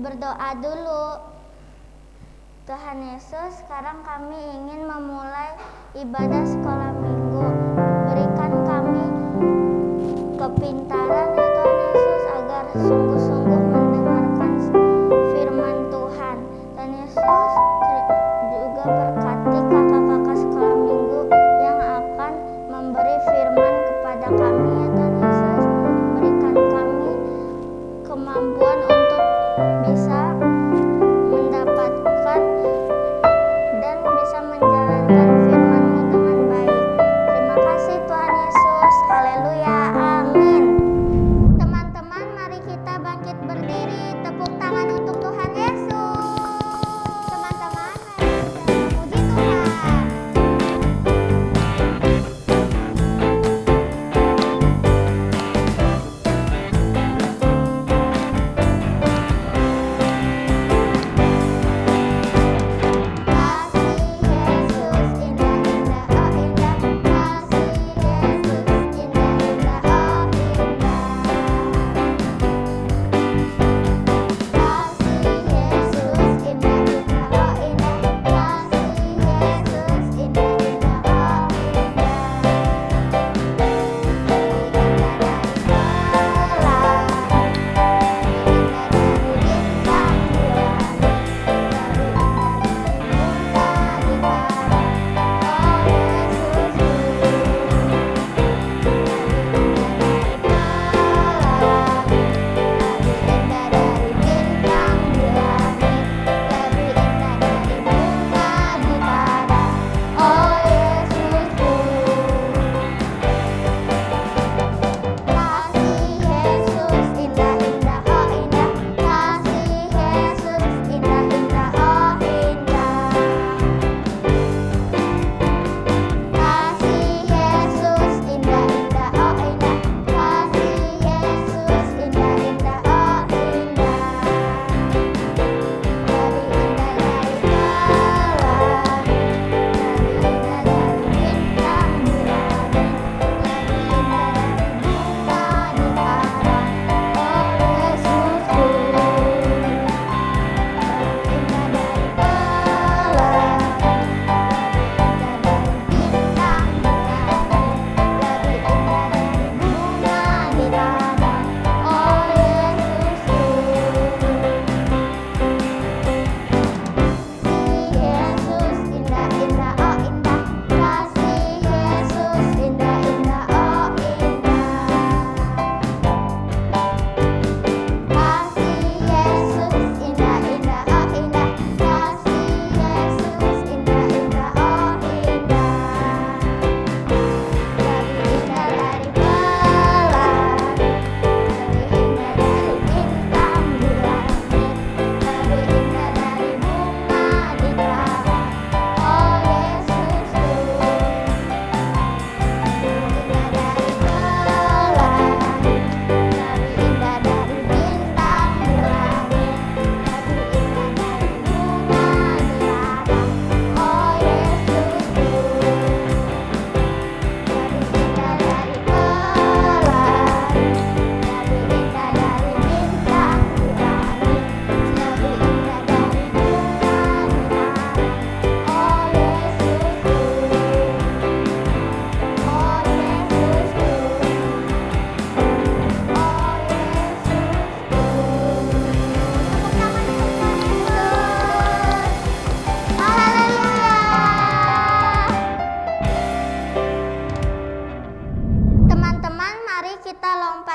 berdoa dulu. Tuhan Yesus, sekarang kami ingin memulai ibadah sekolah minggu. Berikan kami kepintaran ya Tuhan Yesus, agar sungguh-sungguh mendengarkan firman Tuhan. Tuhan Yesus juga berkati kakak-kakak sekolah minggu yang akan memberi firman kepada kami ya Tuhan Yesus. Berikan kami kemampuan untuk bisa mendapatkan dan bisa menjalankan firman-Mu dengan baik. Terima kasih Tuhan Yesus. Haleluya. Amin. Teman-teman, mari kita bangkit berdiri. Tepuk tangan untuk Tuhan Yesus. Teman-teman, mari kita memuji Tuhan.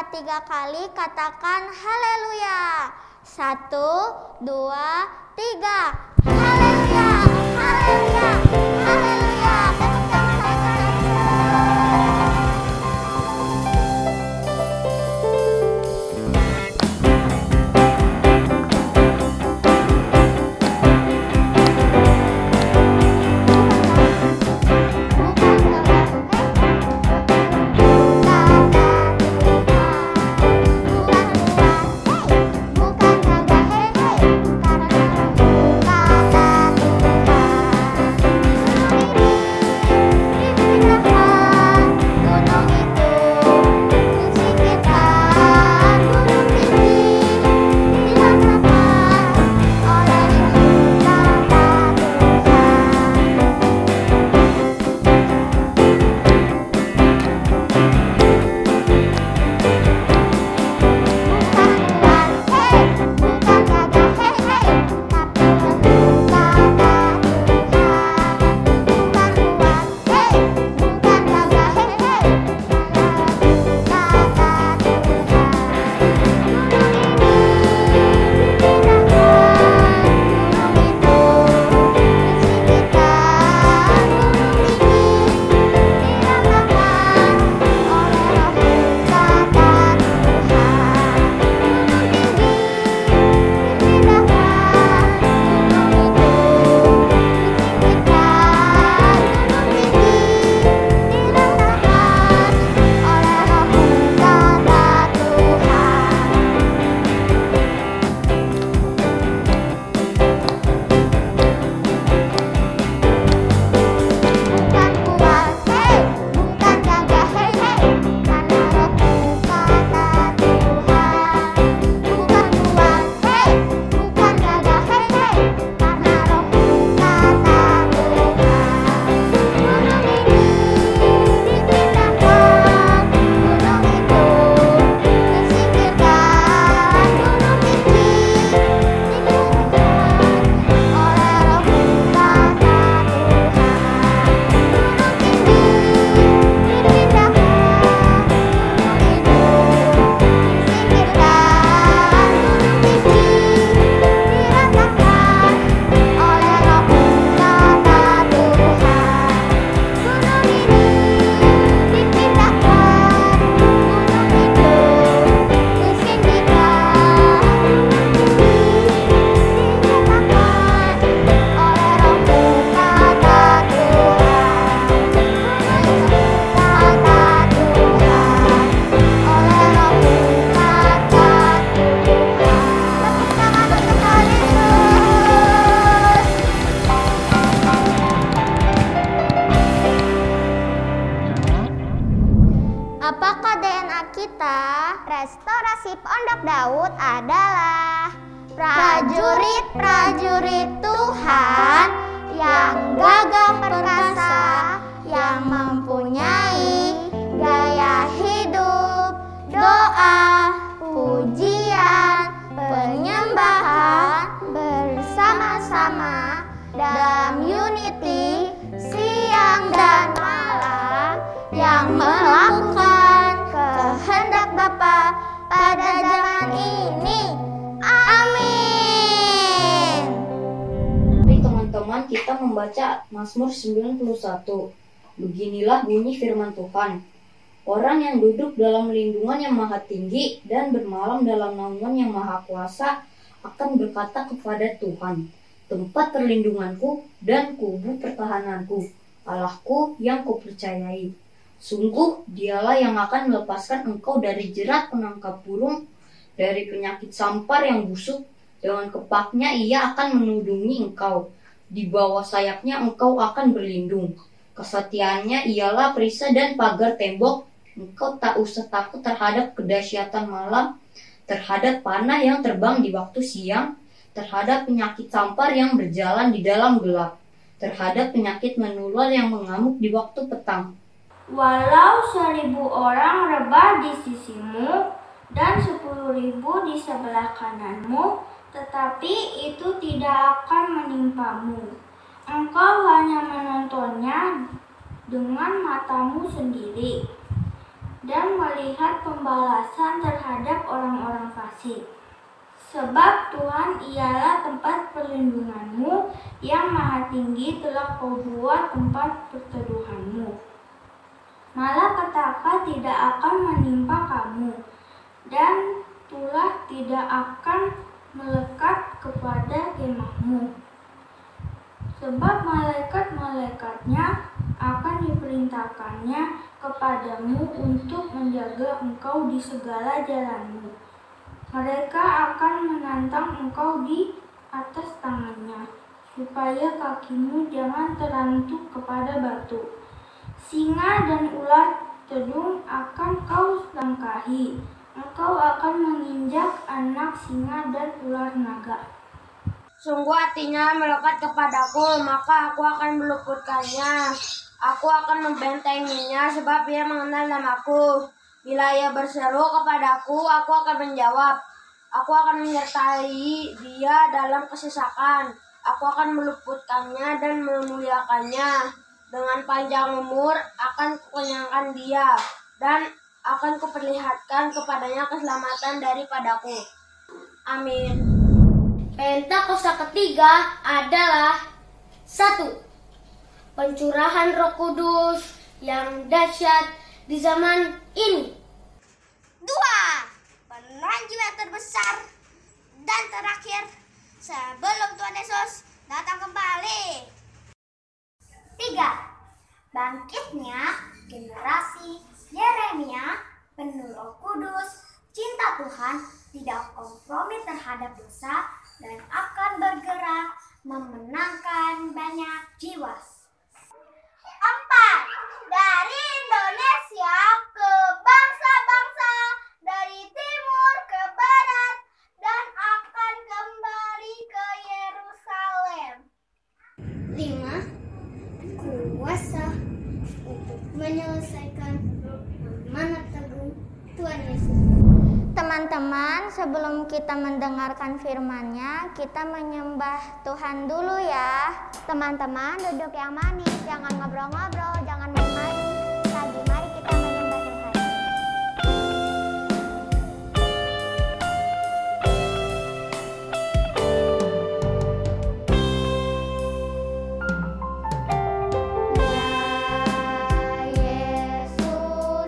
Tiga kali katakan haleluya. 1, 2, 3. Haleluya, haleluya, haleluya. Tepuk tangan Tuhan Yesus. DNA kita, restorasi Pondok Daud adalah prajurit-prajurit Tuhan yang gagah perkasa, yang mempunyai gaya hidup, doa, pujian, penyembahan bersama-sama dalam unity siang dan malam, yang melakukan kehendak Bapa pada zaman ini. Amin. Mari teman-teman kita membaca Mazmur 91. Beginilah bunyi firman Tuhan. Orang yang duduk dalam lindungan yang maha tinggi dan bermalam dalam naungan yang maha kuasa akan berkata kepada Tuhan, tempat perlindunganku dan kubu pertahananku, Allahku yang kupercayai. Sungguh dialah yang akan melepaskan engkau dari jerat penangkap burung, dari penyakit sampar yang busuk. Dengan kepaknya ia akan menudungi engkau, di bawah sayapnya engkau akan berlindung. Kesetiaannya ialah perisai dan pagar tembok. Engkau tak usah takut terhadap kedahsyatan malam, terhadap panah yang terbang di waktu siang, terhadap penyakit sampar yang berjalan di dalam gelap, terhadap penyakit menular yang mengamuk di waktu petang. Walau 1.000 orang rebah di sisimu dan 10.000 di sebelah kananmu, tetapi itu tidak akan menimpamu. Engkau hanya menontonnya dengan matamu sendiri dan melihat pembalasan terhadap orang-orang fasik. Sebab Tuhan ialah tempat perlindunganmu, yang maha tinggi telah kau buat tempat perteduhanmu. Malapetaka tidak akan menimpa kamu, dan tulah tidak akan melekat kepada kemahmu. Sebab malaikat-malaikatnya akan diperintahkannya kepadamu untuk menjaga engkau di segala jalanmu. Mereka akan menantang engkau di atas tangannya, supaya kakimu jangan terantuk kepada batu. Singa dan ular tedung akan kau langkahi. Engkau akan menginjak anak singa dan ular naga. Sungguh hatinya melekat kepadaku, maka aku akan meluputkannya. Aku akan membentenginya sebab ia mengenal namaku. Bila ia berseru kepadaku, aku akan menjawab. Aku akan menyertai dia dalam kesesakan. Aku akan meluputkannya dan memuliakannya. Dengan panjang umur akan kukenyangkan dia, dan akan kuperlihatkan kepadanya keselamatan daripadaku. Amin. Pentakosta ketiga adalah 1. Pencurahan Roh Kudus yang dahsyat di zaman ini. 2. Penranjian terbesar dan terakhir sebelum Tuhan Yesus datang kembali. 3. Bangkitnya generasi Yeremia penuh Roh Kudus, cinta Tuhan, tidak kompromi terhadap dosa, dan akan bergerak memenangkan banyak jiwa. 4. Dari Indonesia ke bangsa-bangsa, dari timur ke barat, dan akan kembali ke Yerusalem. 5. Kuasa untuk menyelesaikan amanat agung Tuhan Yesus. Teman-teman, sebelum kita mendengarkan firman-Nya, kita menyembah Tuhan dulu ya. Teman-teman, duduk yang manis, jangan ngobrol-ngobrol, jangan main-main. Lagi, mari kita menyembah Tuhan. Yesus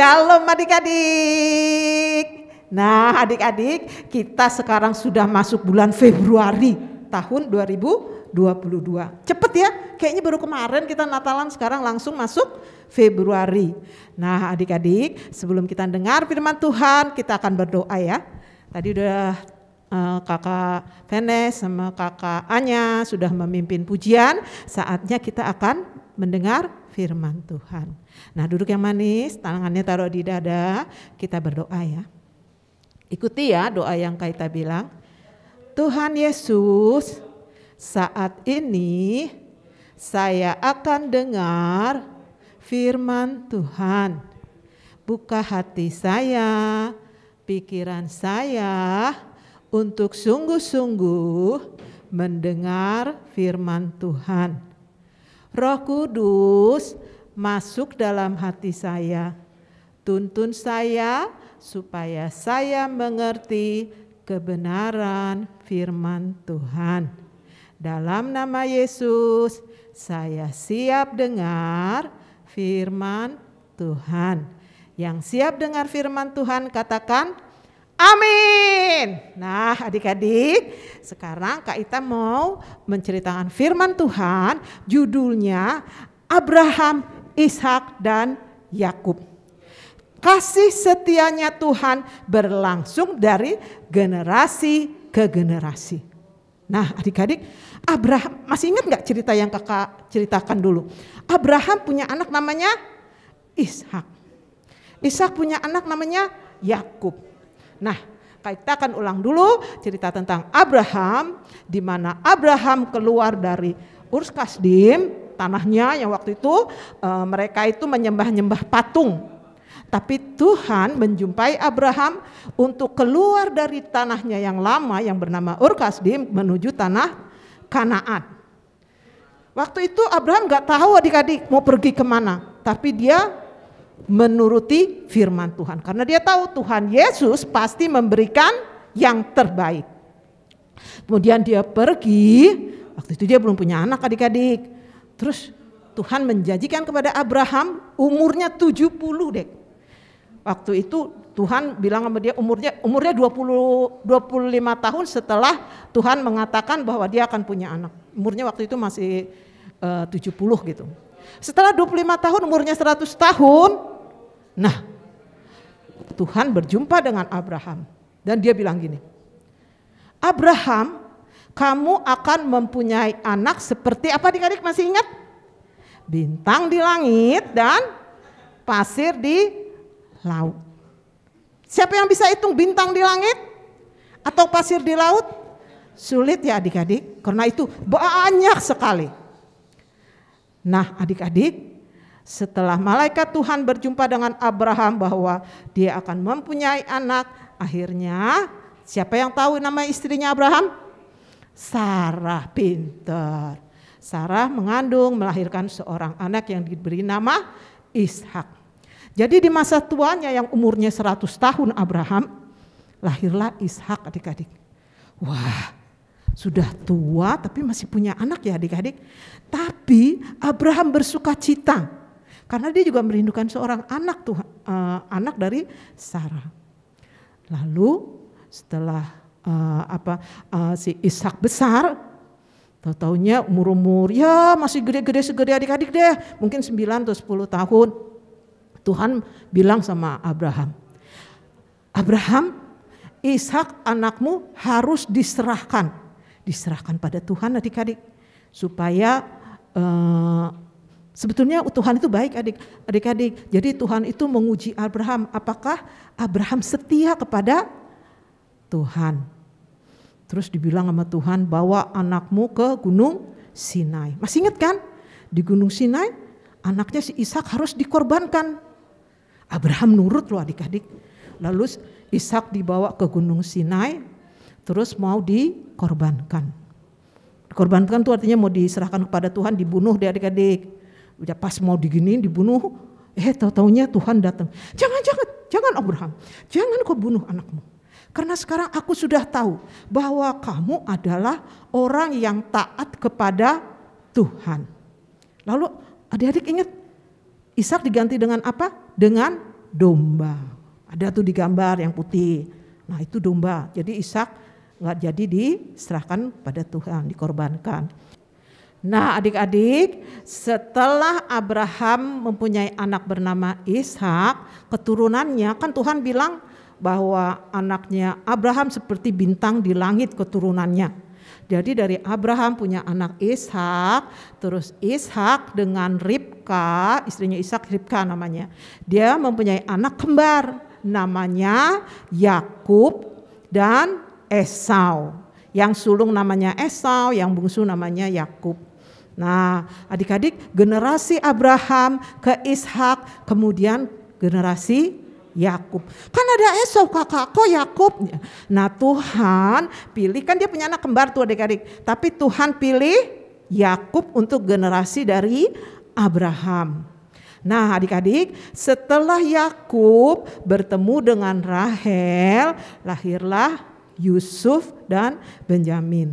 Shalom adik-adik. Nah adik-adik, kita sekarang sudah masuk bulan Februari tahun 2022. Cepet ya, kayaknya baru kemarin kita Natalan, sekarang langsung masuk Februari. Nah adik-adik, sebelum kita dengar firman Tuhan, kita akan berdoa ya. Tadi udah kakak Venes sama kakak Anya sudah memimpin pujian, saatnya kita akan mendengar firman Tuhan. Nah duduk yang manis, tangannya taruh di dada, kita berdoa ya. Ikuti ya doa yang kita bilang. Tuhan Yesus, saat ini saya akan dengar firman Tuhan. Buka hati saya, pikiran saya untuk sungguh-sungguh mendengar firman Tuhan. Roh Kudus masuk dalam hati saya. Tuntun saya supaya saya mengerti kebenaran firman Tuhan. Dalam nama Yesus, saya siap dengar firman Tuhan. Yang siap dengar firman Tuhan katakan amin. Nah adik-adik, sekarang Kak Ita mau menceritakan firman Tuhan, judulnya Abraham, Ishak dan Yakub. Kasih setianya Tuhan berlangsung dari generasi ke generasi. Nah adik-adik, Abraham, masih ingat gak cerita yang kakak ceritakan dulu? Abraham punya anak namanya Ishak. Ishak punya anak namanya Yakub. Nah kita akan ulang dulu cerita tentang Abraham, di mana Abraham keluar dari Ur Kasdim, tanahnya yang waktu itu mereka itu menyembah-nyembah patung. Tapi Tuhan menjumpai Abraham untuk keluar dari tanahnya yang lama yang bernama Ur Kasdim menuju tanah Kanaan. Waktu itu Abraham gak tahu adik-adik mau pergi kemana, tapi dia menuruti firman Tuhan. Karena dia tahu Tuhan Yesus pasti memberikan yang terbaik. Kemudian dia pergi, waktu itu dia belum punya anak adik-adik. Terus Tuhan menjanjikan kepada Abraham umurnya 70 dek. Waktu itu Tuhan bilang sama dia umurnya 25 tahun setelah Tuhan mengatakan bahwa dia akan punya anak. Umurnya waktu itu masih 70 gitu. Setelah 25 tahun umurnya 100 tahun. Nah Tuhan berjumpa dengan Abraham dan dia bilang gini. Abraham, kamu akan mempunyai anak seperti apa adik-adik masih ingat? Bintang di langit dan pasir di laut. Siapa yang bisa hitung bintang di langit atau pasir di laut? Sulit ya adik-adik, karena itu banyak sekali. Nah adik-adik, setelah malaikat Tuhan berjumpa dengan Abraham bahwa dia akan mempunyai anak, akhirnya siapa yang tahu nama istrinya Abraham? Sarah, pintar. Sarah mengandung, melahirkan seorang anak yang diberi nama Ishak. Jadi di masa tuanya yang umurnya 100 tahun Abraham, lahirlah Ishak adik-adik. Wah, sudah tua tapi masih punya anak ya adik-adik. Tapi Abraham bersuka cita karena dia juga merindukan seorang anak anak dari Sarah. Lalu setelah si Ishak besar, tahu-taunya umur ya masih gede-gede segede adik-adik deh, mungkin 9 atau 10 tahun. Tuhan bilang sama Abraham, Abraham, Ishak anakmu harus diserahkan pada Tuhan adik-adik. Supaya sebetulnya Tuhan itu baik adik-adik. Jadi Tuhan itu menguji Abraham, apakah Abraham setia kepada Tuhan. Terus dibilang sama Tuhan, bawa anakmu ke Gunung Sinai. Masih ingat kan? Di Gunung Sinai anaknya si Ishak harus dikorbankan. Abraham nurut loh adik-adik. Lalu Ishak dibawa ke Gunung Sinai, terus mau dikorbankan. Dikorbankan itu artinya mau diserahkan kepada Tuhan, dibunuh deh adik-adik. Udah pas mau diginiin dibunuh, tahu-taunya Tuhan datang. Jangan Abraham, jangan kau bunuh anakmu. Karena sekarang aku sudah tahu bahwa kamu adalah orang yang taat kepada Tuhan. Lalu adik-adik ingat, Ishak diganti dengan apa? Dengan domba. Ada tuh di gambar yang putih. Nah itu domba. Jadi Ishak nggak jadi diserahkan pada Tuhan, dikorbankan. Nah adik-adik, setelah Abraham mempunyai anak bernama Ishak, keturunannya kan Tuhan bilang bahwa anaknya Abraham seperti bintang di langit keturunannya. Jadi dari Abraham punya anak Ishak, terus Ishak dengan Ribka, istrinya Ishak, Ribka namanya. Dia mempunyai anak kembar namanya Yakub dan Esau. Yang sulung namanya Esau, yang bungsu namanya Yakub. Nah, adik-adik, generasi Abraham ke Ishak, kemudian generasi Yakub. Kan ada Esau kakak, kok Yakub? Nah Tuhan pilih, kan dia punya anak kembar tuh adik-adik. Tapi Tuhan pilih Yakub untuk generasi dari Abraham. Nah adik-adik, setelah Yakub bertemu dengan Rahel, lahirlah Yusuf dan Benyamin.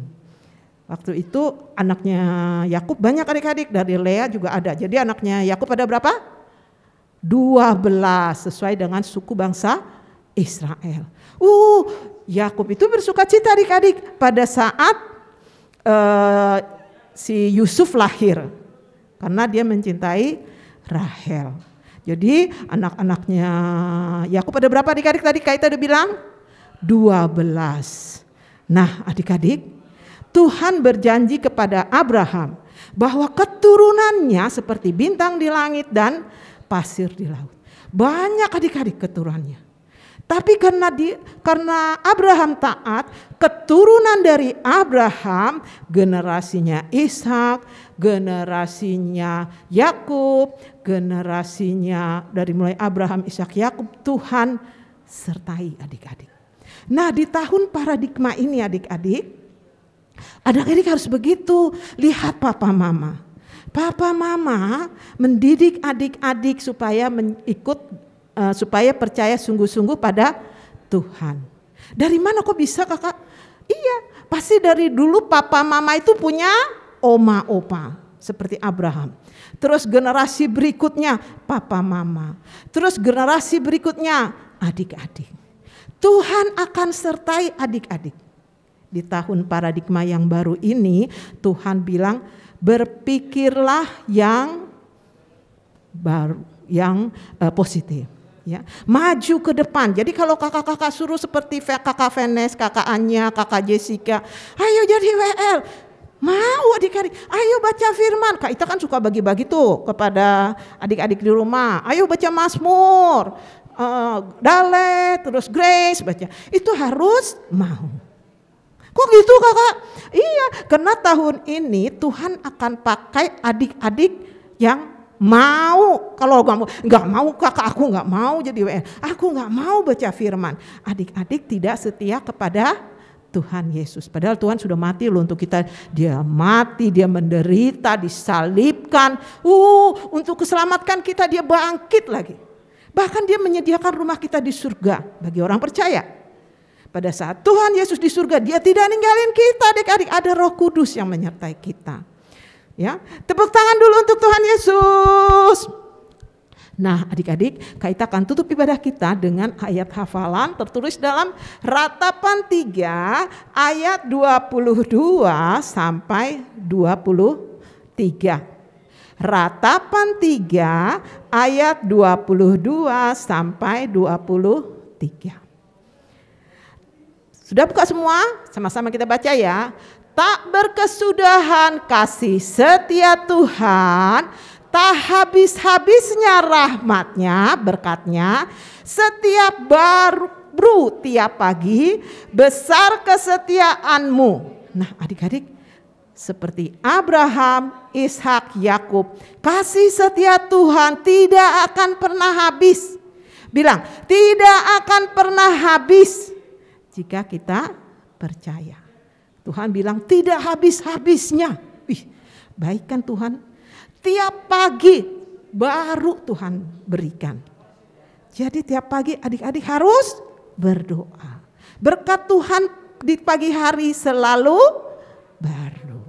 Waktu itu anaknya Yakub banyak adik-adik, dari Lea juga ada. Jadi anaknya Yakub ada berapa? 12 sesuai dengan suku bangsa Israel. Yakub itu bersuka cita adik-adik pada saat si Yusuf lahir. Karena dia mencintai Rahel. Jadi anak-anaknya Yakub ada berapa adik-adik tadi Kaita udah bilang? 12. Nah adik-adik, Tuhan berjanji kepada Abraham bahwa keturunannya seperti bintang di langit dan pasir di laut. Banyak adik-adik keturunannya. Tapi karena Abraham taat, keturunan dari Abraham, generasinya Ishak, generasinya Yakub, generasinya dari mulai Abraham, Ishak, Yakub, Tuhan sertai adik-adik. Nah di tahun paradigma ini adik-adik, adik-adik harus begitu, lihat papa mama. Papa mama mendidik adik-adik supaya supaya percaya sungguh-sungguh pada Tuhan. Dari mana kok bisa kakak? Iya, pasti dari dulu papa mama itu punya oma opa seperti Abraham. Terus generasi berikutnya papa mama. Terus generasi berikutnya adik-adik. Tuhan akan sertai adik-adik. Di tahun paradigma yang baru ini Tuhan bilang, berpikirlah yang baru, yang positif, ya. Maju ke depan. Jadi kalau kakak-kakak suruh seperti kakak Venes, kakak Anya, kakak Jessica, ayo jadi WL, mau adik-adik, ayo baca firman. Kak Ita kan suka bagi-bagi tuh kepada adik-adik di rumah. Ayo baca Mazmur, Dalet, terus Grace baca. Itu harus mau. Kok gitu kakak? Iya, karena tahun ini Tuhan akan pakai adik-adik yang mau. Kalau nggak mau kakak, aku nggak mau jadi WN. Aku nggak mau baca firman. Adik-adik tidak setia kepada Tuhan Yesus. Padahal Tuhan sudah mati loh untuk kita. Dia mati, dia menderita, disalibkan. Untuk keselamatkan kita dia bangkit lagi. Bahkan dia menyediakan rumah kita di surga bagi orang percaya. Pada saat Tuhan Yesus di surga, dia tidak ninggalin kita adik-adik. Ada Roh Kudus yang menyertai kita. Ya, tepuk tangan dulu untuk Tuhan Yesus. Nah adik-adik, kita akan tutup ibadah kita dengan ayat hafalan tertulis dalam Ratapan 3 ayat 22 sampai 23. Ratapan 3 ayat 22 sampai 23. Sudah buka semua? Sama-sama kita baca ya. Tak berkesudahan kasih setia Tuhan, tak habis-habisnya rahmatnya, berkatnya, setiap baru tiap pagi, besar kesetiaanmu. Nah adik-adik, seperti Abraham, Ishak, Yakub, kasih setia Tuhan tidak akan pernah habis. Bilang, tidak akan pernah habis. Jika kita percaya. Tuhan bilang tidak habis-habisnya. Baik kan Tuhan? Tiap pagi baru Tuhan berikan. Jadi tiap pagi adik-adik harus berdoa. Berkat Tuhan di pagi hari selalu baru.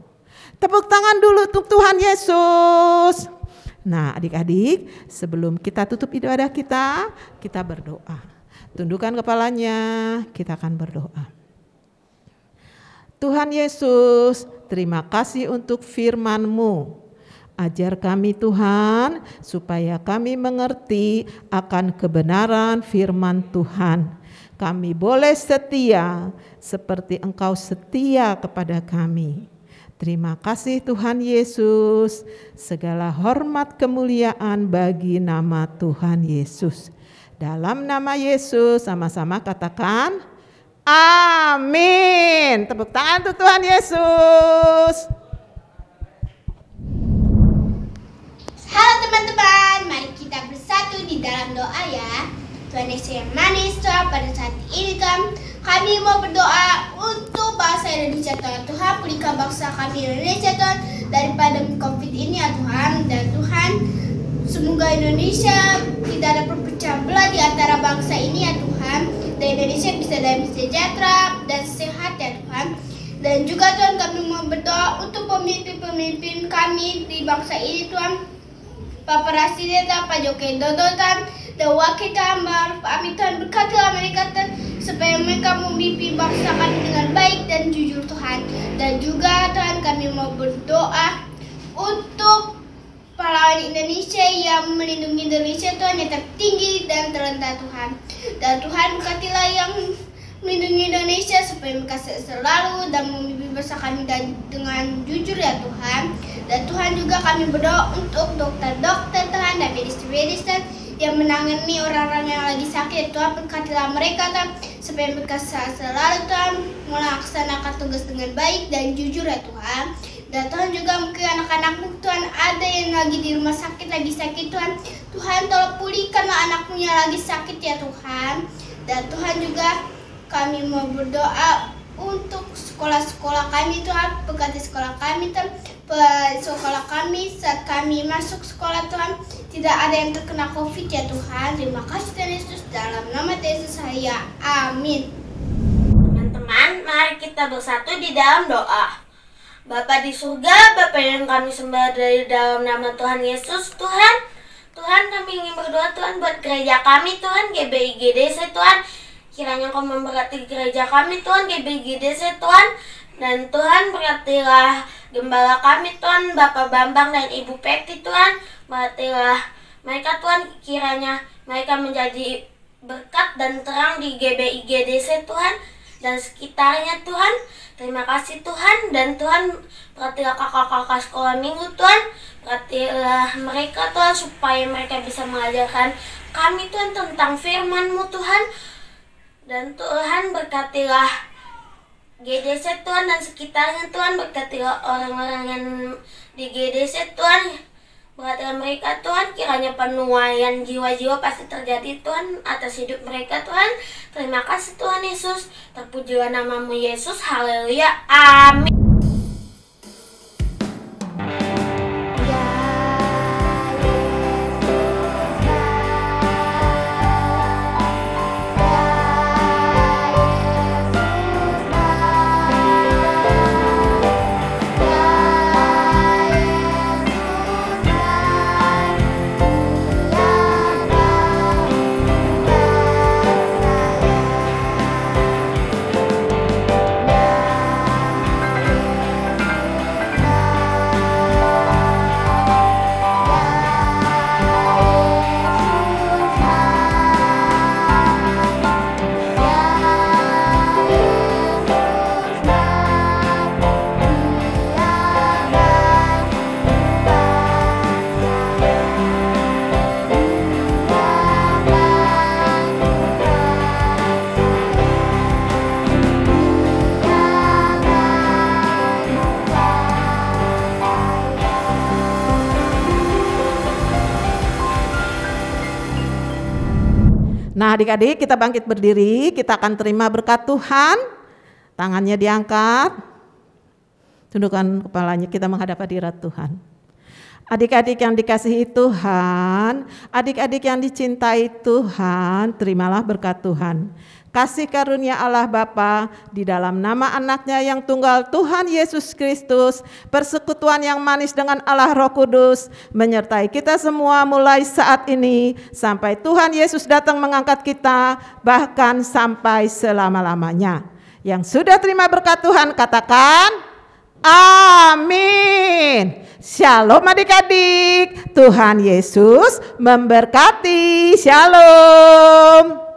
Tepuk tangan dulu untuk Tuhan Yesus. Nah, adik-adik, sebelum kita tutup ibadah kita berdoa. Tundukkan kepalanya, kita akan berdoa. Tuhan Yesus, terima kasih untuk firman-Mu. Ajar kami Tuhan, supaya kami mengerti akan kebenaran firman Tuhan. Kami boleh setia seperti Engkau setia kepada kami. Terima kasih Tuhan Yesus, segala hormat kemuliaan bagi nama Tuhan Yesus. Dalam nama Yesus sama-sama katakan, amin. Tepuk tangan untuk Tuhan Yesus. Halo teman-teman, mari kita bersatu di dalam doa ya. Tuhan Yesus yang manis, Tuhan, pada saat ini Tuhan, kami mau berdoa untuk bangsa Indonesia Tuhan. Tuhan, pulihkan bangsa kami Indonesia Tuhan dari pandemi COVID ini ya Tuhan. Dan Tuhan, semoga Indonesia tidak ada perpecahan belah di antara bangsa ini ya Tuhan. Dan Indonesia bisa damai sejahtera dan sehat ya Tuhan. Dan juga Tuhan, kami mau berdoa untuk pemimpin-pemimpin kami di bangsa ini Tuhan. Pak Presiden dan Pak Joko Widodo dan Wakil Tuhan Ma'ruf Amin Tuhan, berkatilah mereka Tuhan, supaya mereka memimpin bangsa kami dengan baik dan jujur Tuhan. Dan juga Tuhan, kami mau berdoa untuk pahlawan Indonesia yang melindungi Indonesia Tuhan, yang tertinggi dan terendah Tuhan. Dan Tuhan, berkatilah yang melindungi Indonesia supaya mereka selalu dan memimpin bangsa kami dengan jujur ya Tuhan. Dan Tuhan, juga kami berdoa untuk dokter-dokter Tuhan dan medis-medis yang menangani orang-orang yang lagi sakit. Tuhan, berkatilah mereka Tuhan, supaya mereka selalu Tuhan melaksanakan tugas dengan baik dan jujur ya Tuhan. Dan Tuhan, juga mungkin anak-anakmu Tuhan ada yang lagi di rumah sakit, lagi sakit Tuhan. Tuhan, tolong pulihkanlah anakmu yang lagi sakit ya Tuhan. Dan Tuhan, juga kami mau berdoa untuk sekolah-sekolah kami Tuhan, berkati sekolah kami Tuhan, sekolah kami saat kami masuk sekolah Tuhan tidak ada yang terkena COVID ya Tuhan. Terima kasih Tuhan Yesus, dalam nama Yesus saya, amin. Teman-teman, mari kita bersatu di dalam doa. Bapa di surga, Bapa yang kami sembah dari dalam nama Tuhan Yesus, Tuhan kami ingin berdoa Tuhan buat gereja kami Tuhan, GBI GDC Tuhan. Kiranya Kau memberkati gereja kami Tuhan, GBI GDC Tuhan. Dan Tuhan, berkatilah gembala kami Tuhan, Bapak Bambang dan Ibu Peti Tuhan. Berkatilah mereka Tuhan, kiranya mereka menjadi berkat dan terang di GBI GDC Tuhan dan sekitarnya Tuhan. Terima kasih Tuhan. Dan Tuhan, berkatilah kakak-kakak sekolah minggu Tuhan. Berkatilah mereka Tuhan, supaya mereka bisa mengajarkan kami Tuhan tentang firman-Mu Tuhan. Dan Tuhan, berkatilah GDC Tuhan dan sekitarnya Tuhan. Berkatilah orang-orang yang di GDC Tuhan. Berkatilah mereka Tuhan, kiranya penuaian jiwa-jiwa pasti terjadi Tuhan atas hidup mereka Tuhan. Terima kasih Tuhan Yesus. Terpujilah nama-Mu Yesus. Haleluya. Amin. Nah adik-adik, kita bangkit berdiri, kita akan terima berkat Tuhan. Tangannya diangkat, tundukkan kepalanya, kita menghadap hadirat Tuhan. Adik-adik yang dikasihi Tuhan, adik-adik yang dicintai Tuhan, terimalah berkat Tuhan. Kasih karunia Allah Bapa di dalam nama anaknya yang tunggal Tuhan Yesus Kristus, persekutuan yang manis dengan Allah Roh Kudus, menyertai kita semua mulai saat ini, sampai Tuhan Yesus datang mengangkat kita, bahkan sampai selama-lamanya. Yang sudah terima berkat Tuhan katakan, amin. Shalom adik-adik, Tuhan Yesus memberkati. Shalom.